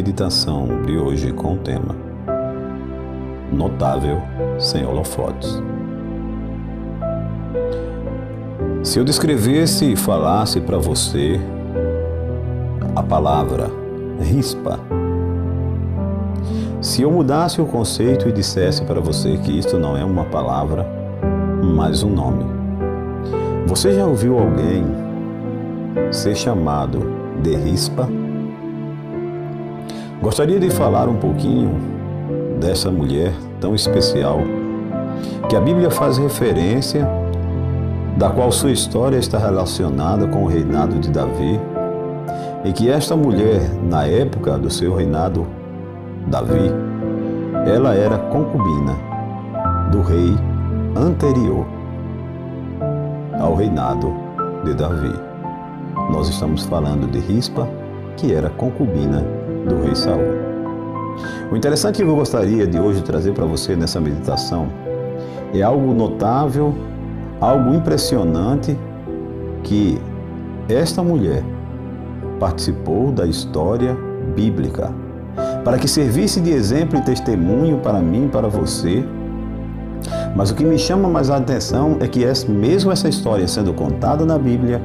meditação de hoje com o tema Notável sem holofotes. Se eu descrevesse e falasse para você a palavra rispa, se eu mudasse o conceito e dissesse para você que isto não é uma palavra, mas um nome, você já ouviu alguém ser chamado de rispa? Gostaria de falar um pouquinho dessa mulher tão especial que a Bíblia faz referência, da qual sua história está relacionada com o reinado de Davi, e que esta mulher, na época do seu reinado, Davi, ela era concubina do rei anterior ao reinado de Davi. Nós estamos falando de Rispa, que era concubina do rei Saul. O interessante que eu gostaria de hoje trazer para você nessa meditação é algo notável, algo impressionante, que esta mulher participou da história bíblica, para que servisse de exemplo e testemunho para mim e para você. Mas o que me chama mais a atenção é que mesmo essa história sendo contada na Bíblia,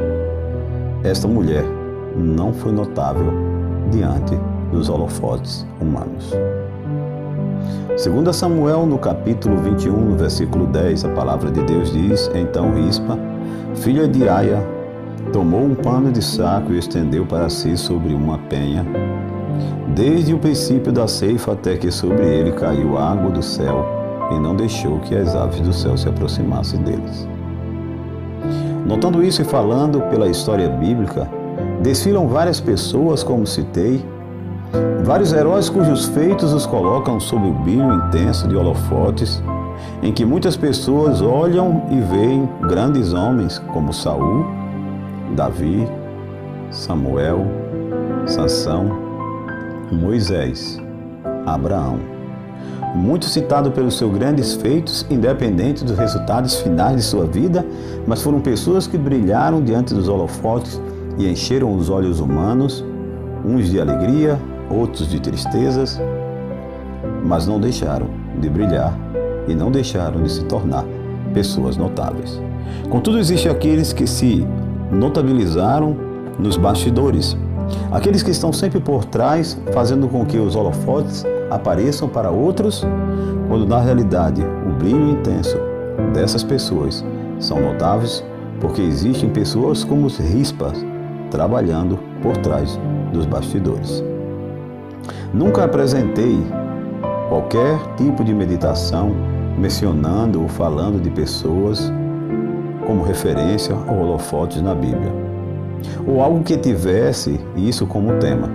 esta mulher não foi notável diante dos holofotes humanos. 2 Samuel, no capítulo 21, no versículo 10, a palavra de Deus diz: Então Rispa, filha de Aia, tomou um pano de saco e estendeu para si sobre uma penha, desde o princípio da ceifa até que sobre ele caiu a água do céu, e não deixou que as aves do céu se aproximassem deles. Notando isso e falando pela história bíblica, desfilam várias pessoas, como citei, vários heróis cujos feitos os colocam sob o brilho intenso de holofotes, em que muitas pessoas olham e veem grandes homens como Saul, Davi, Samuel, Sansão, Moisés, Abraão. Muito citado pelos seus grandes feitos, independente dos resultados finais de sua vida, mas foram pessoas que brilharam diante dos holofotes e encheram os olhos humanos, uns de alegria, outros de tristezas, mas não deixaram de brilhar e não deixaram de se tornar pessoas notáveis. Contudo, existem aqueles que se notabilizaram nos bastidores, aqueles que estão sempre por trás, fazendo com que os holofotes apareçam para outros, quando na realidade o brilho intenso dessas pessoas são notáveis, porque existem pessoas como os rispas trabalhando por trás dos bastidores. Nunca apresentei qualquer tipo de meditação mencionando ou falando de pessoas como referência ou holofotes na Bíblia, ou algo que tivesse isso como tema.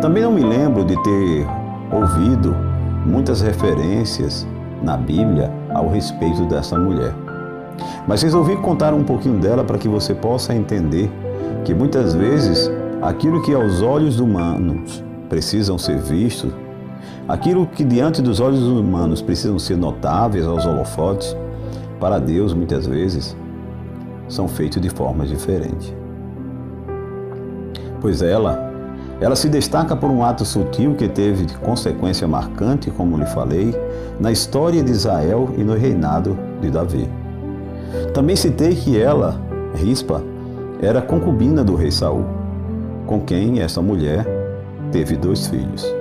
Também não me lembro de ter ouvido muitas referências na Bíblia ao respeito dessa mulher. Mas resolvi contar um pouquinho dela para que você possa entender que muitas vezes aquilo que aos olhos humanos precisam ser vistos, aquilo que diante dos olhos humanos precisam ser notáveis aos holofotes, para Deus muitas vezes são feitos de forma diferente. Pois ela se destaca por um ato sutil que teve consequência marcante, como lhe falei, na história de Israel e no reinado de Davi. Também citei que ela, Rispa, era concubina do rei Saul, com quem esta mulher teve 2 filhos,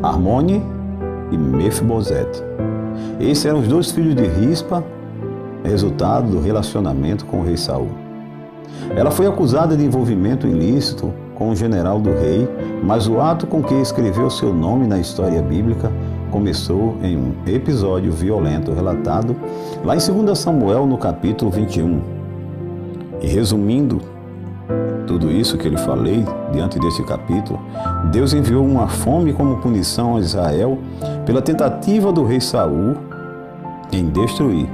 Armone e Mefibosete. Esses eram os 2 filhos de Rispa, resultado do relacionamento com o rei Saul. Ela foi acusada de envolvimento ilícito com o general do rei, mas o ato com que escreveu seu nome na história bíblica começou em um episódio violento relatado lá em 2 Samuel, no capítulo 21. E resumindo tudo isso que eu lhe falei diante deste capítulo, Deus enviou uma fome como punição a Israel pela tentativa do rei Saul em destruir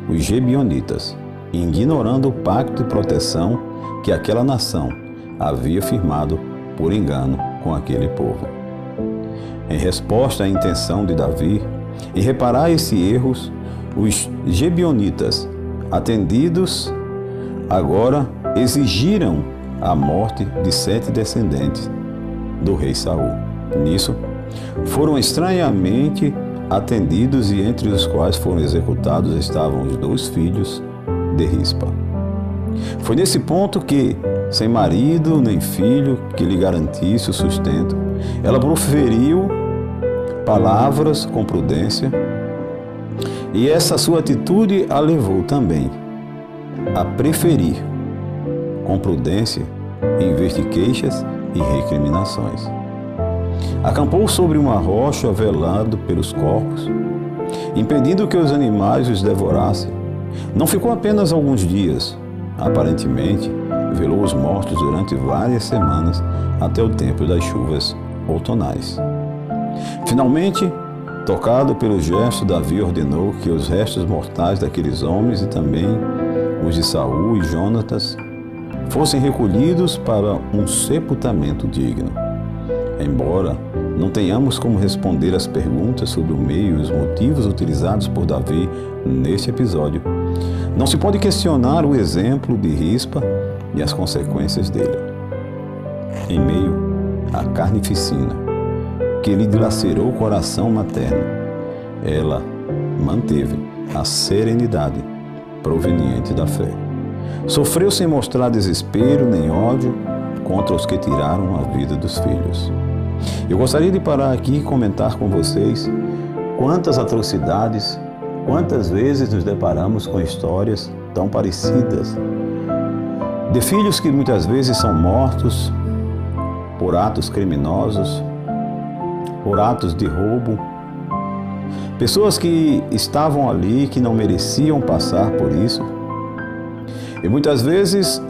os Gebionitas, ignorando o pacto de proteção que aquela nação havia firmado por engano com aquele povo. Em resposta à intenção de Davi em reparar esses erros, os Gebionitas, atendidos, agora exigiram a morte de 7 descendentes do rei Saul. Nisso, foram estranhamente atendidos e entre os quais foram executados estavam os 2 filhos de Rispa. Foi nesse ponto que, sem marido nem filho que lhe garantisse o sustento, ela proferiu palavras com prudência, e essa sua atitude a levou também a preferir com prudência em vez de queixas e recriminações. Acampou sobre uma rocha velado pelos corpos, impedindo que os animais os devorassem. Não ficou apenas alguns dias, aparentemente velou os mortos durante várias semanas até o tempo das chuvas outonais. Finalmente, tocado pelo gesto, Davi ordenou que os restos mortais daqueles homens e também os de Saul e Jonatas fossem recolhidos para um sepultamento digno. Embora não tenhamos como responder às perguntas sobre o meio e os motivos utilizados por Davi neste episódio, não se pode questionar o exemplo de Rispa e as consequências dele. Em meio à carnificina que lhe dilacerou o coração materno, ela manteve a serenidade proveniente da fé. Sofreu sem mostrar desespero nem ódio contra os que tiraram a vida dos filhos. Eu gostaria de parar aqui e comentar com vocês quantas atrocidades, quantas vezes nos deparamos com histórias tão parecidas, de filhos que muitas vezes são mortos por atos criminosos, por atos de roubo, pessoas que estavam ali, que não mereciam passar por isso. E muitas vezes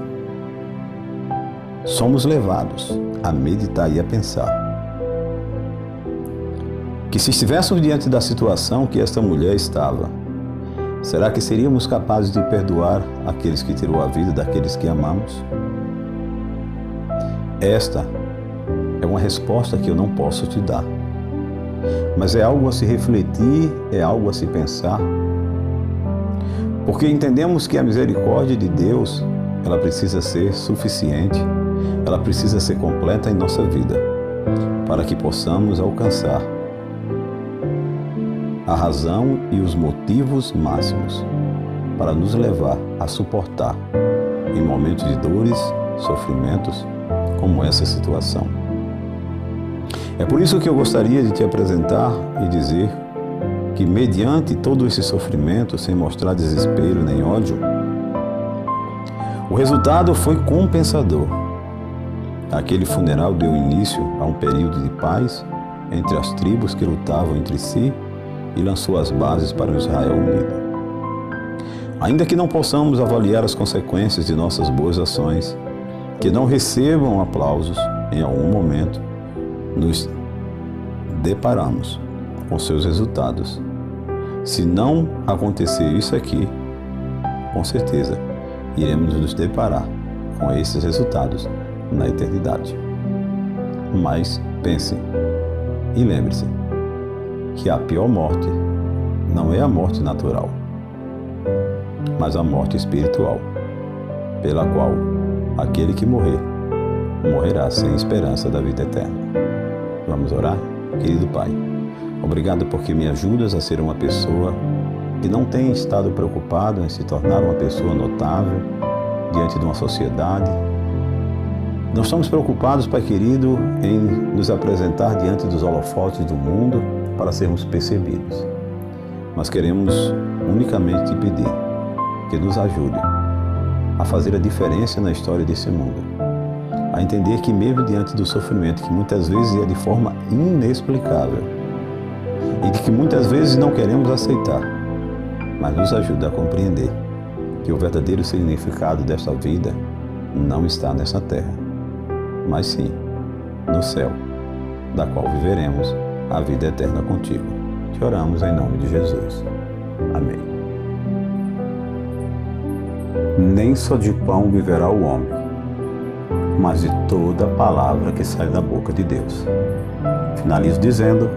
somos levados a meditar e a pensar que se estivéssemos diante da situação que esta mulher estava, será que seríamos capazes de perdoar aqueles que tirou a vida daqueles que amamos? Esta é uma resposta que eu não posso te dar, mas é algo a se refletir, é algo a se pensar, porque entendemos que a misericórdia de Deus, ela precisa ser suficiente, ela precisa ser completa em nossa vida, para que possamos alcançar a razão e os motivos máximos para nos levar a suportar em momentos de dores, sofrimentos, como essa situação. É por isso que eu gostaria de te apresentar e dizer que, mediante todo esse sofrimento, sem mostrar desespero nem ódio, o resultado foi compensador. Aquele funeral deu início a um período de paz entre as tribos que lutavam entre si e lançou as bases para o Israel unido. Ainda que não possamos avaliar as consequências de nossas boas ações, que não recebam aplausos em algum momento, nos deparamos com seus resultados. Se não acontecer isso aqui, com certeza iremos nos deparar com esses resultados na eternidade. Mas pense e lembre-se que a pior morte não é a morte natural, mas a morte espiritual, pela qual aquele que morrer, morrerá sem esperança da vida eterna. Vamos orar? Querido Pai, obrigado porque me ajudas a ser uma pessoa que não tem estado preocupado em se tornar uma pessoa notável diante de uma sociedade. Não estamos preocupados, Pai querido, em nos apresentar diante dos holofotes do mundo para sermos percebidos. Mas queremos unicamente te pedir que nos ajude a fazer a diferença na história desse mundo, a entender que mesmo diante do sofrimento, que muitas vezes é de forma inexplicável e que muitas vezes não queremos aceitar, mas nos ajuda a compreender que o verdadeiro significado desta vida não está nessa terra, mas sim no céu, da qual viveremos a vida eterna contigo. Te oramos em nome de Jesus. Amém. Nem só de pão viverá o homem, mas de toda palavra que sai da boca de Deus. Finalizo dizendo: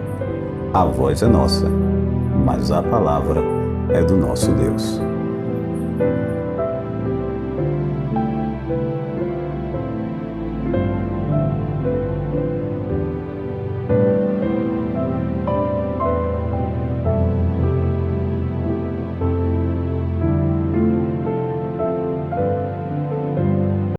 a voz é nossa, mas a palavra é do nosso Deus.